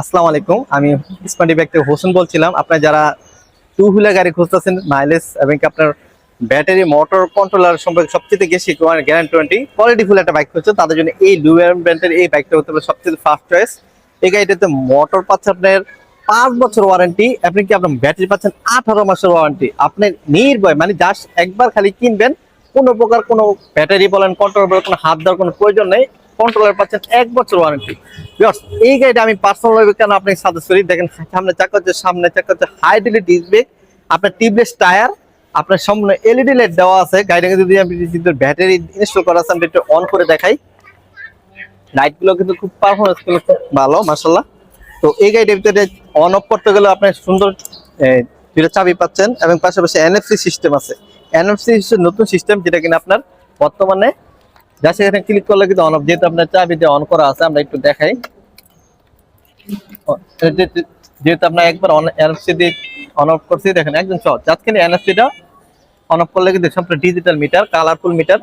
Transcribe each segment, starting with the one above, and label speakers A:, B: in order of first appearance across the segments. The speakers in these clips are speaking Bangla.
A: আসসালামু আলাইকুম। আমি স্মার্টি ব্যাগ থেকে হোসেন বলছিলাম। আপনার যারা টু হুইলার গাড়ি খুঁজতেছেন, মাইলেজ এবং কি আপনার ব্যাটারি মোটর কন্ট্রোলার সম্পর্কে সবচেয়ে বেশি গ্যারান্টি কোয়ালিটিফুল একটা বাইক খুঁজছে, তাদের জন্য এই লুয়ার ব্র্যান্ডের এই বাইকটা হতে পারে সবচেয়ে ফার্স্ট চয়েস। এই গাড়িটাতে মোটর পাচ্ছে আপনার 5 বছর ওয়ারেন্টি, আপনি কি আপনার ব্যাটারি পাচ্ছেন 18 মাসের ওয়ারেন্টি। আপনি নির্ভয় মানে জাস্ট একবার খালি কিনবেন, কোনো প্রকার কোনো ব্যাটারি বলেন কন্ট্রোল বলেন কোনো হাত দেওয়ার কোনো প্রয়োজন নেই। কন্ট্রোলার পাচ্ছেন 1 বছর ওয়ারেন্টি। এই গাড়িটা আমি পার্সোনাল ভাবে কেন আপনাকে সাজেস্ট করি, দেখেন সামনে চাকা হচ্ছে হাই ডিসক ব্রেক, আপনার টিউবলেস টায়ার, আপনার সামনে এলইডি লাইট দেওয়া আছে। গাড়িটাকে যদি আমি ব্যাটারি ইনস্টল করা আছে আমি একটু অন করে দেখাই, লাইট গুলো কিন্তু খুব পারফরমেন্স গুলো খুব ভালো মাশাআল্লাহ। তো এই গাড়িটার ভিতরে অন অফ করতে গেলে আপনার সুন্দর দুইটা চাবি পাচ্ছেন এবং পাশাপাশি এনএফসি সিস্টেম আছে। এনএফসি নতুন সিস্টেম, যেটা কিনা আপনার বর্তমানে জাস্ট এখানে ক্লিক করলে কিন্তু অন অফ, যেহেতু আপনার চাবি দিয়ে অন করা আছে আমরা একটু দেখাই। যেহেতু আপনার একবার এনএফসি দিয়ে অন অফ করছি, দেখেন একদম সহজ। আজকে এনএফসিটা অন অফ করলে কিন্তু সম্পূর্ণ ডিজিটাল মিটার, কালারফুল মিটার।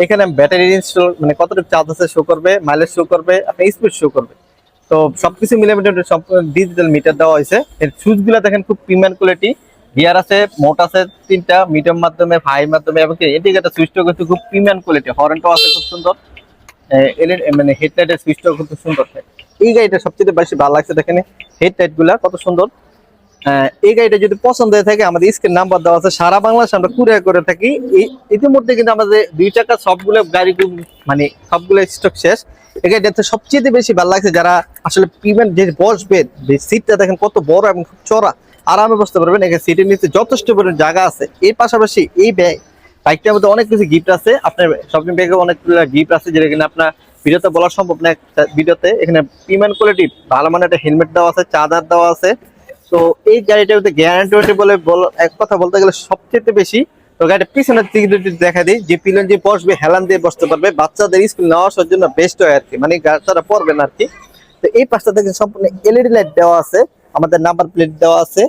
A: এখানে ব্যাটারি ইনস্টল মানে কতটুকু চার্জ আছে শো করবে, মাইলেজ শো করবে, আপনার স্পিড শো করবে। তো সবকিছু মিলে সম্পূর্ণ ডিজিটাল মিটার দেওয়া হয়েছে। এর সুইচ গুলা দেখেন খুব প্রিমিয়াম কোয়ালিটি। গিয়ার আছে, মোট আছে 3টা, মিডিয়াম মাধ্যমে, হাই মাধ্যমে, এবং ইন্ডিকেটর সুইচটাও কিন্তু খুব প্রিমিয়াম কোয়ালিটি। হর্নটাও আছে খুব সুন্দর, মানে হেডলাইটের সুইচটাও কিন্তু সুন্দর। এই গাড়িটা সবচেয়ে বেশি ভালো লাগছে, দেখেন হেডলাইট গুলা কত সুন্দর। এই গাড়িটা যদি পছন্দ হয়ে থাকে আমাদের স্ক্রিন নাম্বার দেওয়া আছে, সারা বাংলাদেশে আমরা কুরিয়ার করে থাকি। ইতিমধ্যে কিন্তু আমাদের 2 চাকা সবগুলো গাড়ি মানে সবগুলো স্টক শেষ। এই গাড়িটাতে সবচেয়ে বেশি ভালো লাগছে যারা আসলে প্রিমিয়াম যে বসবে, সিটটা দেখেন কত বড় এবং খুব চড়া, আরামে বসতে পারবেন। এখানে সিটের নিচে যথেষ্ট পরিমাণ জায়গা আছে। এর পাশাপাশি এই বাইকটার মধ্যে অনেক কিছু গিফট আছে। আপনার শপিং ব্যাগে অনেকগুলো গিফট আছে, যেটা কিনা আপনার ভিডিওতে বলা সম্ভব না। ভিডিওতে এখানে প্রিমিয়াম কোয়ালিটি ভালো মানে একটা হেলমেট দেওয়া আছে, চার্জার দেওয়া আছে। তো এই গাড়িটার মধ্যে গ্যারান্টি বলে এক কথা বলতে গেলে সবচেয়ে বেশি। তো গাড়িটা পিছনের দিকে যদি দেখা দিই, যে পিলন যে বসবে হেলান দিয়ে বসতে পারবে, বাচ্চাদের স্কুল নেওয়া আসার জন্য বেস্ট হয় আর কি, মানে বাচ্চারা পড়বে না আর কি। তো এই পাশটা থেকে সম্পূর্ণ এলইডি লাইট দেওয়া আছে, আমাদের নাম্বার প্লেট দেওয়া আছে।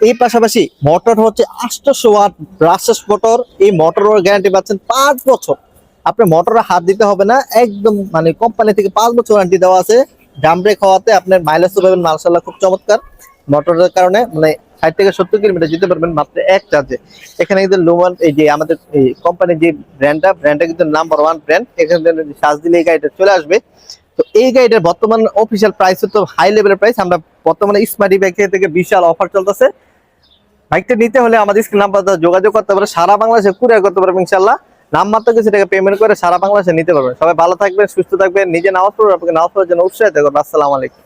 A: এই পাশাপাশি মোটর হচ্ছে 800 ওয়াট ব্রাশলেস মোটর। এই মোটরের গ্যারান্টি পাচ্ছেন 5 বছর। আপনি মোটরে হাত দিতে হবে না, একদম মানে কোম্পানি থেকে 5 বছর ওয়ারেন্টি দেওয়া আছে। ড্রাম ব্রেক হওয়াতে আপনার মাইলেজ পাবেন মাশাআল্লাহ খুব চমৎকার। মোটরের কারণে মানে 60 থেকে 70 কিলোমিটার যেতে পারবেন মাত্র এক চার্জে। এখানে কিন্তু লুমান এই যে আমাদের এই কোম্পানির যে ব্র্যান্ডটা কিন্তু নাম্বার 1 ব্র্যান্ড। এখানে চার্জ দিলে এই গাড়িটা চলে আসবে। তো এই গাড়িটার বর্তমান অফিসিয়াল প্রাইস তো হাই লেভেলের প্রাইস। আমরা বর্তমানে স্মার্টি ব্যাগ থেকে বিশাল অফার চলতেছে। বাইকটা নিতে হলে আমাদের স্ক্রিন নাম্বার যোগাযোগ করতে পারে, সারা বাংলাদেশে কুরিয়ার করতে পারবেন ইনশাআল্লাহ। নাম মাত্র কিছু টাকা পেমেন্ট করে সারা বাংলাদেশে নিতে পারবেন। সবাই ভালো থাকবেন, সুস্থ থাকবেন, নিজে নামাজ পড়বেন, আপনাকে নামাজ পড়ার জন্য উৎসাহিত করবেন। আসসালামু আলাইকুম।